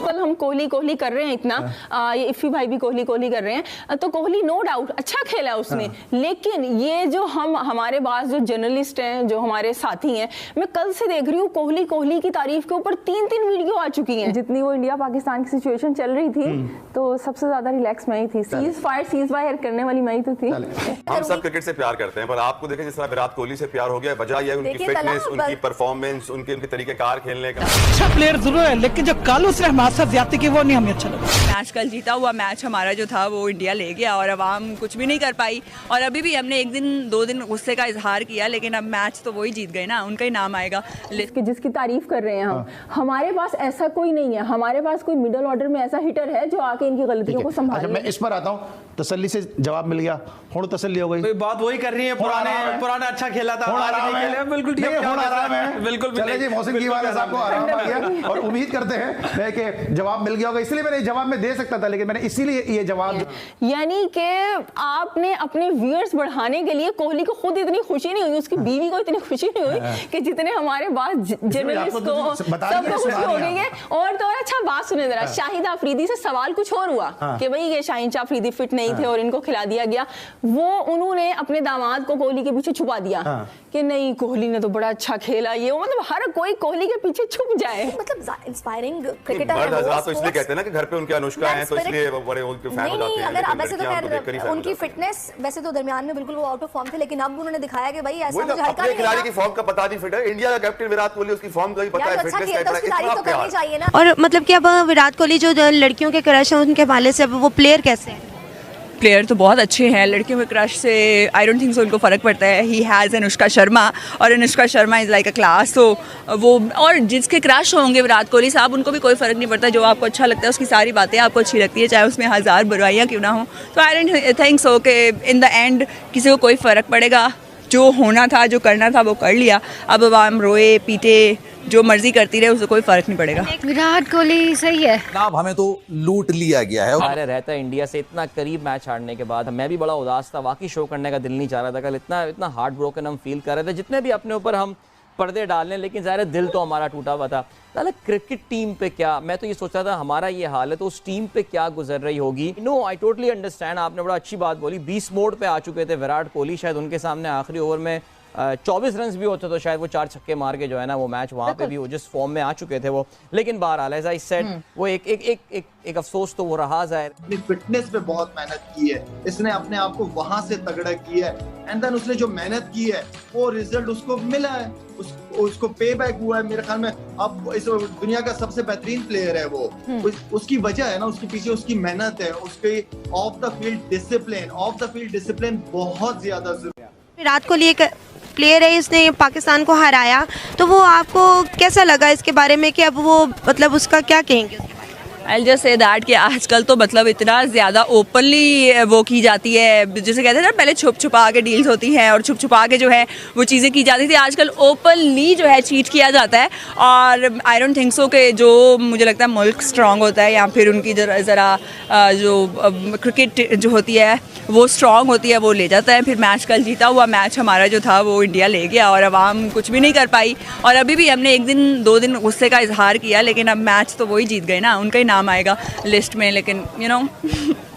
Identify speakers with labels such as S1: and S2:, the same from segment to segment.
S1: कल हम कोहली कोहली कर रहे हैं इतना, ये इफ़ी भाई भी कोहली कोहली कर रहे हैं, तो कोहली नो डाउट अच्छा खेला उसने, लेकिन ये जो हमारे पास जो जर्नलिस्ट हैं, जो हमारे साथी हैं, मैं कल से देख रही हूँ कोहली कोहली की तारीफ के ऊपर 3 वीडियो आ चुकी हैं। जितनी वो इंडिया पाकिस्तान की सिचुएशन चल रही थी तो सबसे ज्यादा रिलैक्स मैं ही थी, सीज फायर करने वाली मैं ही तो थी।
S2: हम सब क्रिकेट से प्यार करते हैं, पर आपको देखें जिस तरह विराट कोहली से प्यार हो गया, वजह यह है उनकी फिटनेस, उनकी परफॉर्मेंस, उनके तरीकेकार खेलने का।
S3: अच्छा प्लेयर जरूर है, लेकिन जो कल उसने हमारे साथ ज्यादती की वो नहीं हमें अच्छा लगा।
S4: मैच कल जीता हुआ मैच हमारा जो था वो इंडिया ले गया और अवाम कुछ भी नहीं कर पाई, और अभी भी हमने 1-2 दिन गुस्से का इजहार किया, लेकिन अब मैच तो वही जीत गए ना, उनका ही नाम आएगा।
S1: जिसकी तारीफ कर रहे हैं हम, हमारे पास ऐसा कोई नहीं है, हमारे पास कोई मिडिल ऑर्डर में ऐसा हिटर है जो आके इनकी गलतियों को संभाले।
S5: अच्छा मैं इस पर आता हूँ, तसल्ली से जवाब मिल गया, हुण तसल्ली हो गई।
S6: बात वही कर रही है, पुराना अच्छा खेला था, बिल्कुल
S5: बिल्कुल। चले जी, मोहसिन की वाले साहब को आराम आ गया और उम्मीद करते हैं कि जवाब मिल गया होगा, इसलिए मैंने जवाब में दे सकता था, लेकिन मैंने इसीलिए ये जवाब,
S1: यानी कि आपने अपने व्यूअर्स बढ़ाने के लिए कोहली को खुद इतनी खुशी नहीं हुई, उसकी बीवी को इतनी खुशी नहीं हुई कि जितने हमारे पास जर्नलिस्ट को सबको खुशी हो गई है। और तो और अच्छा बात सुने जरा, शाहिद अफरीदी से सवाल कुछ और हुआ कि भाई ये शाहीन शाह अफरीदी फिट नहीं थे और इनको खिला दिया गया, वो उन्होंने अपने दामाद को कोहली के पीछे छुपा दिया कि नहीं कोहली ने तो बड़ा अच्छा खेला, ये मतलब हर कोई कोहली के पीछे छुप जाए।
S7: मतलब इंस्पायरिंग क्रिकेटर है
S2: वो, तो इसलिए कहते हैं ना कि घर पे उनके अनुष्का है, तो इसलिए बड़े उनके फैन हो जाते हैं।
S7: अगर वैसे तो उनकी फिटनेस वैसे तो दरमियान में बिल्कुल वो आउट ऑफ फॉर्म थे, लेकिन अब उन्होंने दिखाया कि भाई ऐसा मुझे हल्का नहीं
S2: खिलाड़ी की फॉर्म का पता नहीं, फिट है इंडिया का कैप्टन विराट कोहली, उसकी फॉर्म का ही पता है, फिटनेस का
S7: तो करनी चाहिए ना।
S8: और मतलब कि अब विराट कोहली जो लड़कियों के क्रश हैं उनके हवाले से अब वो प्लेयर कैसे हैं?
S4: प्लेयर तो बहुत अच्छे हैं, लड़कियों के क्रश से आई डोंट थिंक सो उनको फ़र्क पड़ता है। ही हैज़ अनुष्का शर्मा, और Anushka Sharma is like a class, तो वो और जिसके क्रश होंगे विराट कोहली साहब, उनको भी कोई फ़र्क नहीं पड़ता, जो आपको अच्छा लगता है उसकी सारी बातें आपको अच्छी लगती है, चाहे उसमें 1000 बुराइयाँ क्यों ना हो। तो आई डोंट थिंक सो कि इन द एंड किसी को कोई फ़र्क पड़ेगा। जो होना था, जो करना था वो कर लिया, अब आवाम रोए पीटे जो मर्जी करती रहे, उससे कोई फर्क नहीं पड़ेगा।
S8: विराट कोहली सही है।
S9: अब हमें तो लूट लिया गया है।
S10: अरे रहता है इंडिया से इतना करीब मैच हारने के बाद, मैं भी बड़ा उदास था, वाकई शो करने का दिल नहीं चाह रहा था, कल इतना हार्ट ब्रोकन हम फील कर रहे थे, जितने भी अपने ऊपर हम पर्दे डाल लें, लेकिन ज़ाहिर दिल तो हमारा टूटा हुआ था। ताला क्रिकेट टीम पे क्या, मैं तो ये सोच रहा था हमारा ये हाल है तो उस टीम पे क्या गुजर रही होगी। नो आई टोटली अंडरस्टैंड, आपने बड़ा अच्छी बात बोली। 20 मोड पे आ चुके थे विराट कोहली, शायद उनके सामने आखिरी ओवर में 24 रन भी होते तो शायद वो 4 छक्के मार के जो है ना वो मैच वहाँ पे भी वो जिस फॉर्म में आ चुके थे वो, लेकिन बहरहाल एज आई सेड वो एक अफसोस तो वो रहा जाहिर।
S11: अपनी फिटनेस पे बहुत मेहनत की है इसने, अपने आप को वहां से तगड़ा किया है, एंड देन उसने जो मेहनत की है वो रिजल्ट उसको मिला है, उसको पे बैक हुआ है। मेरे ख्याल में अब इस दुनिया का सबसे बेहतरीन प्लेयर है वो, उसकी वजह है ना, उसके पीछे उसकी मेहनत है, उसके ऑफ द फील्ड डिसिप्लिन बहुत ज्यादा जरूरी है।
S8: विराट कोहली एक प्लेयर है, इसने पाकिस्तान को हराया, तो वो आपको कैसा लगा इसके बारे में कि अब वो मतलब उसका क्या कहेंगे?
S4: आई जस्ट से दैट कि आजकल तो मतलब इतना ज़्यादा ओपनली वो की जाती है, जैसे कहते हैं ना पहले छुप छुपा के डील्स होती हैं और छुप छुपा के जो है वो चीज़ें की जाती थी, आजकल ओपनली जो है चीट किया जाता है। और आई डोंट थिंक सो कि जो मुझे लगता है मुल्क स्ट्रॉन्ग होता है या फिर उनकी ज़रा जो क्रिकेट जो होती है वो स्ट्रॉन्ग होती है, वो ले जाता है। फिर मैच कल जीता हुआ मैच हमारा जो था वो इंडिया ले गया और अवाम कुछ भी नहीं कर पाई, और अभी भी हमने 1-2 दिन गुस्से का इजहार किया, लेकिन अब मैच तो वही जीत गए ना, उनका ही नाम आएगा लिस्ट में। लेकिन यू नो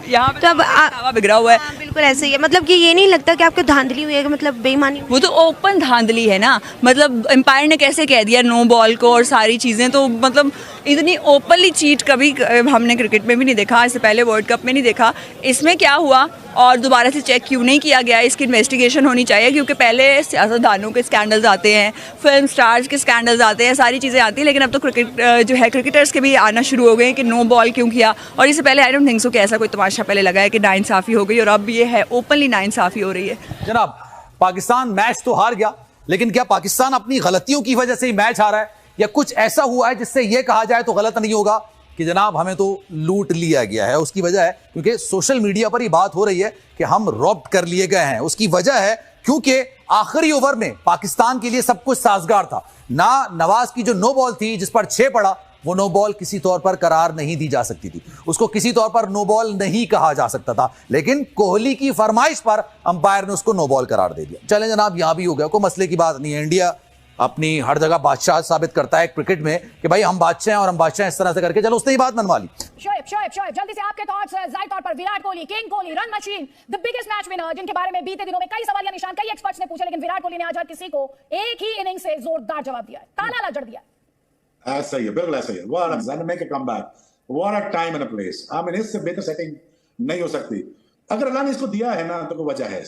S4: यहाँ
S8: तो अब
S4: बिगड़ा हुआ है।
S8: बिल्कुल ऐसे ही है, मतलब कि ये नहीं लगता कि आपको धांधली हुई है, मतलब बेईमानी?
S4: वो तो ओपन धांधली है ना, मतलब एम्पायर ने कैसे कह दिया नो बॉल को और सारी चीज़ें, तो मतलब इतनी ओपनली चीट कभी हमने क्रिकेट में भी नहीं देखा, इससे पहले वर्ल्ड कप में नहीं देखा। इसमें क्या हुआ और दोबारा से चेक क्यों नहीं किया गया, इसकी इन्वेस्टिगेशन होनी चाहिए, क्योंकि पहले सियासतदानों के स्कैंडल्स आते हैं, फिल्म स्टार्स के स्कैंडल्स आते हैं, सारी चीज़ें आती हैं, लेकिन अब तो क्रिकेट जो है क्रिकेटर्स के भी आना शुरू हो गए हैं कि नो बॉल क्यों किया। और इससे पहले आई डोंट थिंक सो कि ऐसा कोई तमाशा पहले लगा है कि नाइंसाफ़ी हो गई, और अब ये है ओपनली नाइंसाफ़ी हो रही है।
S9: जनाब पाकिस्तान मैच तो हार गया, लेकिन क्या पाकिस्तान अपनी गलतियों की वजह से ही मैच हारा है, या कुछ ऐसा हुआ है जिससे यह कहा जाए तो गलत नहीं होगा कि जनाब हमें तो लूट लिया गया है? उसकी वजह है क्योंकि सोशल मीडिया पर ही बात हो रही है कि हम रॉब्ड कर लिए गए हैं। उसकी वजह है क्योंकि आखिरी ओवर में पाकिस्तान के लिए सब कुछ साजगार था ना। नवाज की जो नो बॉल थी जिस पर 6 पड़ा, वो नो बॉल किसी तौर पर करार नहीं दी जा सकती थी, उसको किसी तौर पर नो बॉल नहीं कहा जा सकता था, लेकिन कोहली की फरमाइश पर अंपायर ने उसको नो बॉल करार दे दिया। चलें जनाब, यहां भी हो गया, कोई मसले की बात नहीं है। इंडिया अपनी हर जगह बादशाह साबित करता है क्रिकेट में कि भाई हम बादशाह हैं और हम बादशाह इस तरह से करके, चलो उसने ही बात मनवा ली।
S12: शोएब जल्दी से आपके थॉट्स जाहिर तौर पर Virat Kohli, king Kohli, run machine, the biggest match winner, जिनके बारे में बीते दिनों में कई सवाल या निशान कई एक्सपर्ट्स ने पूछे, लेकिन विराट कोहली ने आज हर किसी को एक ही इनिंग से जोरदार जवाब दिया है, ताला लजड़ दिया।
S13: ऐसा ही है, बिल्कुल ऐसा ही है। What a make a comeback, what a time and a place. I mean इससे बेहतर सेटिंग नहीं हो सकती। अगर अल्लाह ने इसको दिया है ना तो कोई वजह है,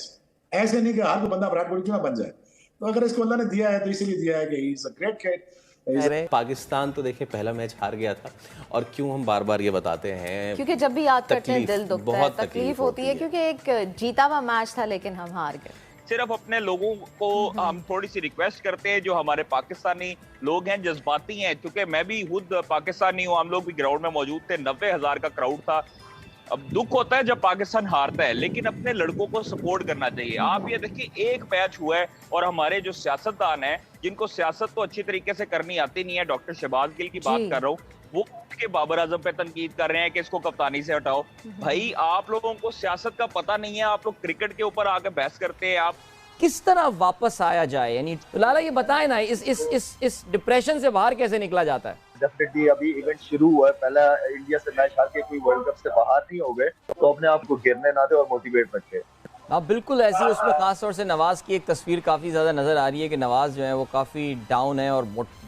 S13: ऐसे नहीं कि हर कोई बंदा विराट कोहली क्यों ना बन जाए। तो अगर इसको अल्लाह ने दिया है तो इसीलिए दिया है कि he is a great kid.
S6: Pakistan तो देखिए पहला मैच हार गया था, और क्यों हम बार बार ये बताते हैं,
S14: क्योंकि जब भी याद करते हैं दिल दुखता है, तकलीफ होती है, क्योंकि एक जीता हुआ मैच था लेकिन हम हार गए।
S15: सिर्फ अपने लोगों को हम थोड़ी सी रिक्वेस्ट करते हैं, जो हमारे पाकिस्तानी लोग हैं, जज्बाती हैं, क्योंकि मैं भी खुद पाकिस्तानी हूँ, हम लोग भी ग्राउंड में मौजूद थे, 90,000 का क्राउड था। अब दुख होता है जब पाकिस्तान हारता है, लेकिन अपने लड़कों को सपोर्ट करना चाहिए। आप ये देखिए एक मैच हुआ है और हमारे जो सियासतदान हैं, जिनको सियासत तो अच्छी तरीके से करनी आती नहीं है, डॉक्टर शहबाज गिल की बात कर रहा हूँ, वो के बाबर आजम पे तनकीद कर रहे हैं कि इसको कप्तानी से हटाओ। भाई आप लोगों को सियासत का पता नहीं है, आप लोग क्रिकेट के ऊपर आके बहस करते हैं। आप
S10: किस तरह वापस आया जाए, यानी लाला ये बताएं ना, इस डिप्रेशन से बाहर कैसे निकला जाता है?
S11: डेफिनेटली अभी इवेंट शुरू हुआ है, पहला इंडिया से मैच हार के कोई वर्ल्ड कप से बाहर नहीं हो गए, तो अपने आप को गिरने ना दे और मोटिवेट रखे।
S10: हाँ बिल्कुल, ऐसी उसमें खास तौर से नवाज की एक तस्वीर काफ़ी ज़्यादा नज़र आ रही है कि नवाज जो है वो काफ़ी डाउन है और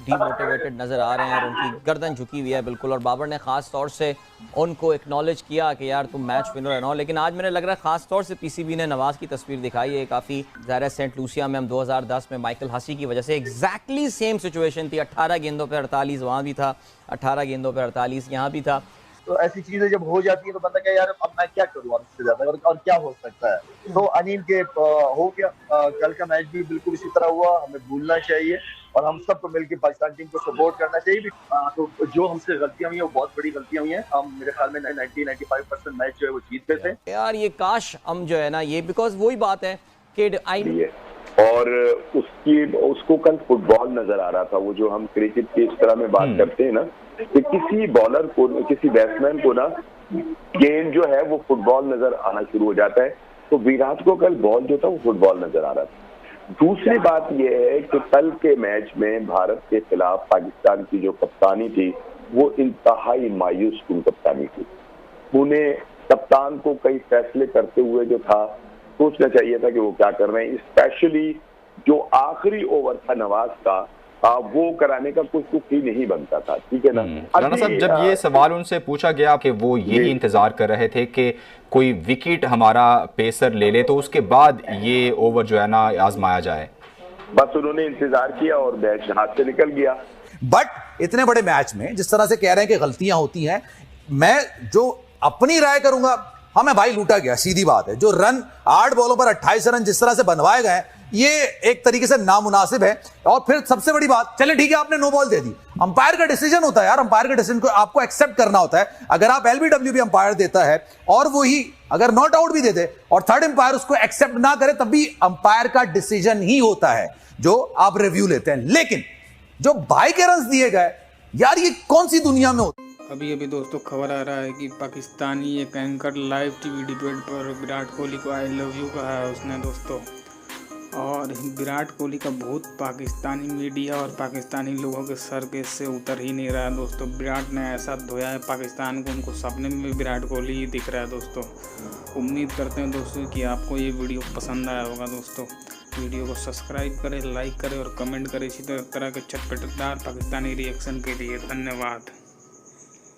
S10: डीमोटिवेटेड नज़र आ रहे हैं और उनकी गर्दन झुकी हुई है बिल्कुल। और बाबर ने ख़ास तौर से उनको एक्नॉलेज किया कि यार तुम मैच विनर है ना, लेकिन आज मैंने लग रहा है ख़ास तौर से पीसीबी ने नवाज की तस्वीर दिखाई है काफ़ी ज़्यादा। सेंट लूसिया में हम 2010 में माइकल हसी की वजह से एग्जैक्टली सेम सिचुएशन थी, 18 गेंदों पर 48 वहाँ भी था, 18 गेंदों पर 48 यहाँ भी था।
S11: तो ऐसी चीजें जब हो जाती है तो बंदा क्या यार अब मैं क्या करूँ और इससे ज्यादा और क्या हो सकता है। तो अनिल के हो गया, कल का मैच भी बिल्कुल इसी तरह हुआ, हमें भूलना चाहिए और हम सबको मिलकर पाकिस्तान टीम को सपोर्ट करना चाहिए। तो जो हमसे गलतियां हुई है वो बहुत बड़ी गलतियां हुई हैं। हम मेरे ख्याल में 90-95% मैच जो है वो जीतते थे
S10: यार। ये काश हम जो है ना, ये बिकॉज वही बात है कि
S16: और उसको कल फुटबॉल नजर आ रहा था, वो जो हम क्रिकेट की इस तरह में बात करते हैं ना कि किसी बॉलर को, किसी बैट्समैन को ना गेंद जो है वो फुटबॉल नजर आना शुरू हो जाता है। तो विराट को कल बॉल जो था वो फुटबॉल नजर आ रहा था। दूसरी बात यह है कि कल के मैच में भारत के खिलाफ पाकिस्तान की जो कप्तानी थी वो इंतहाई मायूस कुन कप्तानी थी। उन्हें कप्तान को कई फैसले करते हुए जो था सोचना चाहिए था कि वो क्या कर रहे हैं। स्पेशली जो आखिरी ओवर था नवाज का, वो कराने का कुछ ही नहीं बनता था, ठीक है ना।
S17: राणा साहब, जब ये सवाल उनसे पूछा गया कि वो यही इंतजार कर रहे थे कि कोई विकेट हमारा पेसर ले ले तो उसके बाद ये ओवर जो है ना आजमाया जाए,
S16: बस उन्होंने इंतजार किया और मैच हाथ से निकल गया।
S9: बट इतने बड़े मैच में जिस तरह से कह रहे हैं कि गलतियां होती हैं, मैं जो अपनी राय करूंगा, हमें भाई लूटा गया, सीधी बात है। जो रन 8 बॉलों पर 28 रन जिस तरह से बनवाए गए, ये एक तरीके से नामुनासिब है। और फिर सबसे बड़ी बात, चले ठीक है आपने नो बॉल दे दी, अंपायर का डिसीजन होता है यार, अंपायर का डिसीजन को आपको एक्सेप्ट करना होता है। अगर आप एलबीडब्ल्यू भी अंपायर देता है और वही अगर नॉट आउट भी दे दे और थर्ड अंपायर उसको एक्सेप्ट ना करे, तब भी अंपायर का डिसीजन ही होता है जो आप रिव्यू लेते हैं। लेकिन जो बाई के रन दिए गए यार, ये कौन सी दुनिया में होता है।
S18: अभी दोस्तों खबर आ रहा है कि पाकिस्तानी एक एंकर लाइव टीवी डिबेट पर विराट कोहली को आई लव यू कहा है उसने दोस्तों। और विराट कोहली का भूत पाकिस्तानी मीडिया और पाकिस्तानी लोगों के सर के से उतर ही नहीं रहा है दोस्तों। विराट ने ऐसा धोया है पाकिस्तान को, उनको सपने में भी विराट कोहली ही दिख रहा है दोस्तों। उम्मीद करते हैं दोस्तों कि आपको ये वीडियो पसंद आया होगा दोस्तों। वीडियो को सब्सक्राइब करें, लाइक करें और कमेंट करें इसी तरह के चटपटेदार पाकिस्तानी रिएक्शन के लिए। धन्यवाद।